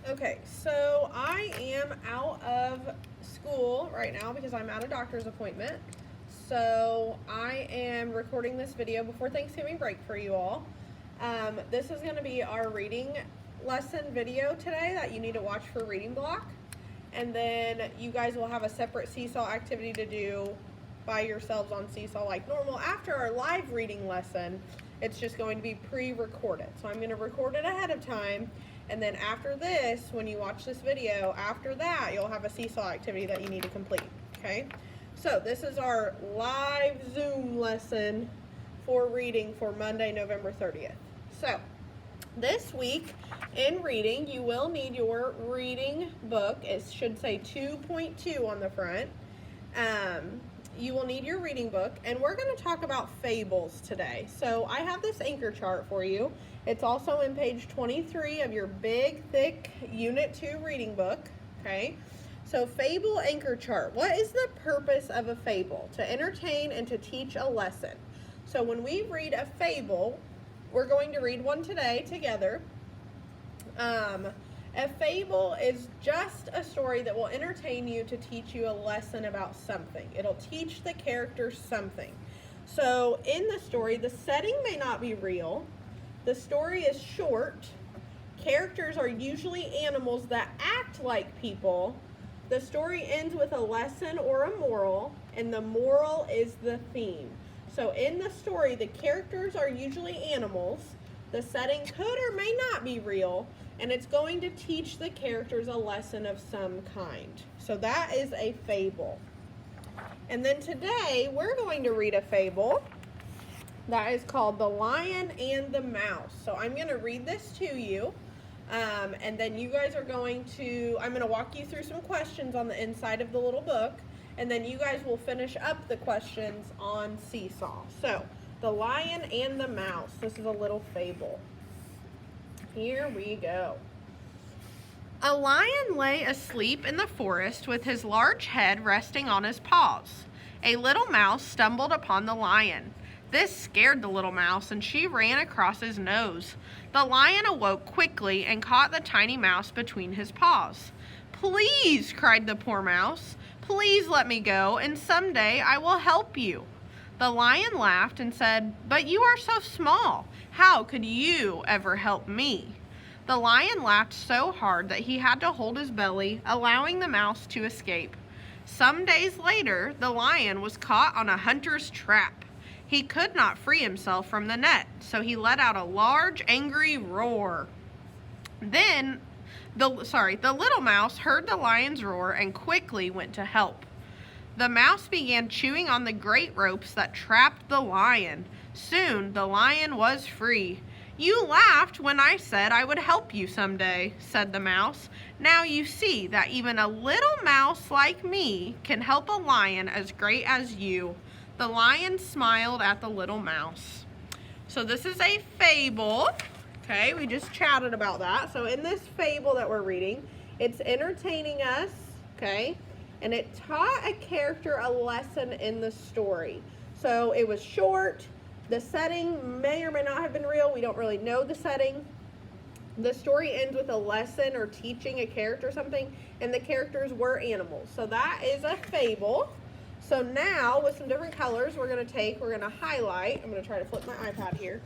Okay, so I am out of school right now because I'm at a doctor's appointment. So I am recording this video before Thanksgiving break for you all. This is going to be our reading lesson video today that you need to watch for reading block. And then you guys will have a separate Seesaw activity to do by yourselves on Seesaw like normal. After our live reading lesson, it's just going to be pre-recorded. So I'm going to record it ahead of time. And then after this, when you watch this video, after that, you'll have a Seesaw activity that you need to complete, okay? So this is our live Zoom lesson for reading for Monday, November 30th. So this week in reading, you will need your reading book. It should say 2.2 on the front. You will need your reading book, and we're going to talk about fables today. So I have this anchor chart for you. It's also in page 23 of your big, thick Unit 2 reading book, okay? So fable anchor chart. What is the purpose of a fable? To entertain and to teach a lesson. So when we read a fable, we're going to read one today together. A fable is just a story that will entertain you to teach you a lesson about something. It'll teach the characters something. So in the story, the setting may not be real. The story is short. Characters are usually animals that act like people. The story ends with a lesson or a moral, and the moral is the theme. So in the story, the characters are usually animals. The setting could or may not be real, and it's going to teach the characters a lesson of some kind. So that is a fable. And then today, we're going to read a fable that is called The Lion and the Mouse. So I'm going to read this to you, and then you guys are I'm going to walk you through some questions on the inside of the little book, and then you guys will finish up the questions on Seesaw. So, The Lion and the Mouse. This is a little fable. Here we go. A lion lay asleep in the forest with his large head resting on his paws. A little mouse stumbled upon the lion. This scared the little mouse, and she ran across his nose. The lion awoke quickly and caught the tiny mouse between his paws. "Please," cried the poor mouse, "please let me go, and someday I will help you." The lion laughed and said, "But you are so small. How could you ever help me?" The lion laughed so hard that he had to hold his belly, allowing the mouse to escape. Some days later, the lion was caught on a hunter's trap. He could not free himself from the net, so he let out a large, angry roar. Then, the little mouse heard the lion's roar and quickly went to help. The mouse began chewing on the great ropes that trapped the lion. Soon, the lion was free. "You laughed when I said I would help you someday," said the mouse. "Now you see that even a little mouse like me can help a lion as great as you." The lion smiled at the little mouse. So this is a fable. Okay, we just chatted about that. So in this fable that we're reading, it's entertaining us, okay? And it taught a character a lesson in the story. So it was short. The setting may or may not have been real. We don't really know the setting. The story ends with a lesson or teaching a character something, and the characters were animals. So that is a fable. So now, with some different colors, we're going to highlight. I'm going to try to flip my iPad here.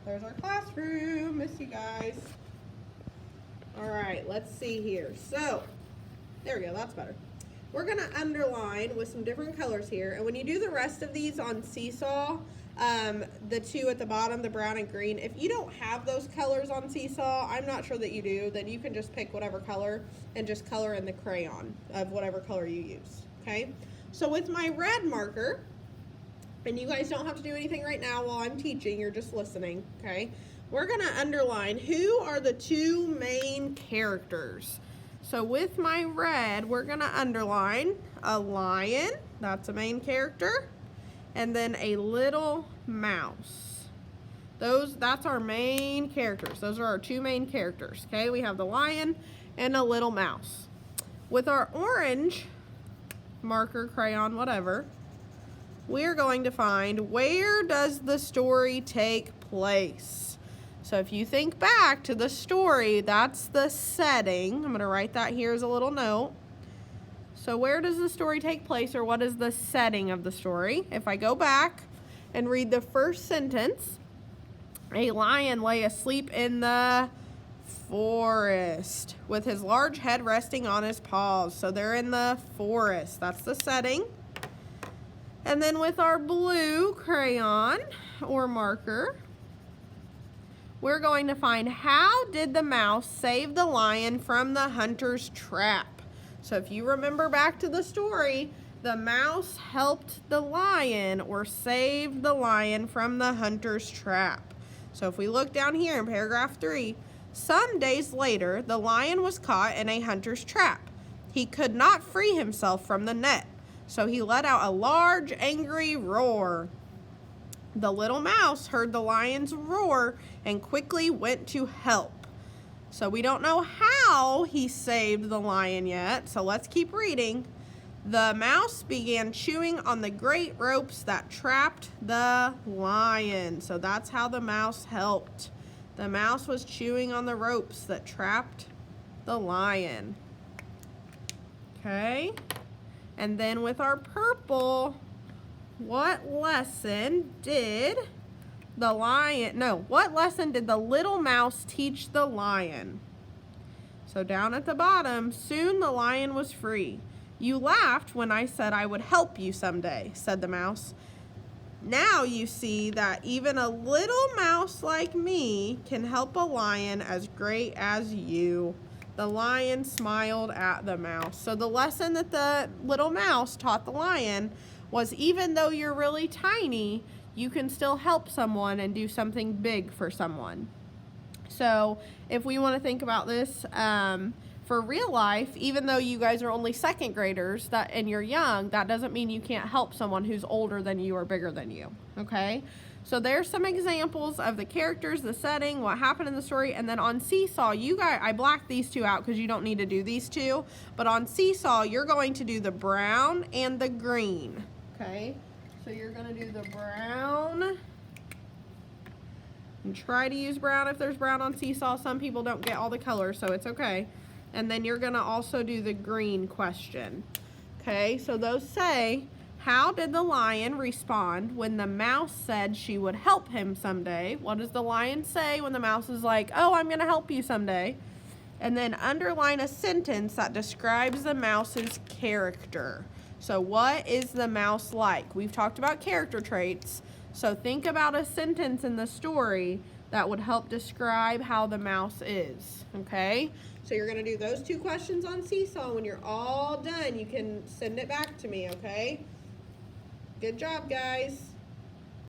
There's our classroom. Miss you guys. All right, let's see here. So, there we go, that's better. We're going to underline with some different colors here. And when you do the rest of these on Seesaw, the two at the bottom, the brown and green, if you don't have those colors on Seesaw, I'm not sure that you do, then you can just pick whatever color and just color in the crayon of whatever color you use, okay? So with my red marker, and you guys don't have to do anything right now while I'm teaching, you're just listening, okay? We're going to underline who are the two main characters. So with my red, we're going to underline a lion, that's a main character, and then a little mouse. That's our main characters. Those are our two main characters, okay? We have the lion and a little mouse. With our orange marker, crayon, whatever, we're going to find where does the story take place. So if you think back to the story, that's the setting. I'm going to write that here as a little note. So where does the story take place, or what is the setting of the story? If I go back and read the first sentence, a lion lay asleep in the forest with his large head resting on his paws. So they're in the forest. That's the setting. And then with our blue crayon or marker, we're going to find, how did the mouse save the lion from the hunter's trap? So if you remember back to the story, the mouse helped the lion, or saved the lion from the hunter's trap. So if we look down here in paragraph 3, some days later, the lion was caught in a hunter's trap. He could not free himself from the net, so he let out a large, angry roar. The little mouse heard the lion's roar and quickly went to help. So we don't know how he saved the lion yet, so let's keep reading. The mouse began chewing on the great ropes that trapped the lion. So that's how the mouse helped. The mouse was chewing on the ropes that trapped the lion. Okay? And then with our purple, what lesson did the little mouse teach the lion? So down at the bottom, soon the lion was free. You laughed when I said I would help you someday, said the mouse. Now you see that even a little mouse like me can help a lion as great as you. The lion smiled at the mouse. So the lesson that the little mouse taught the lion was, even though you're really tiny, you can still help someone and do something big for someone. So if we want to think about this for real life, even though you guys are only second graders and you're young, that doesn't mean you can't help someone who's older than you or bigger than you, okay? So there's some examples of the characters, the setting, what happened in the story, and then on Seesaw, I blacked these two out because you don't need to do these two, but on Seesaw, you're going to do the brown and the green, okay? So you're going to do the brown, and try to use brown if there's brown on Seesaw. Some people don't get all the colors, so it's okay. And then you're going to also do the green question. Okay, so those say, how did the lion respond when the mouse said she would help him someday? What does the lion say when the mouse is like, oh, I'm going to help you someday? And then underline a sentence that describes the mouse's character. So what is the mouse like? We've talked about character traits. So think about a sentence in the story that would help describe how the mouse is, okay? So you're going to do those two questions on Seesaw. When you're all done, you can send it back to me, okay? Good job, guys.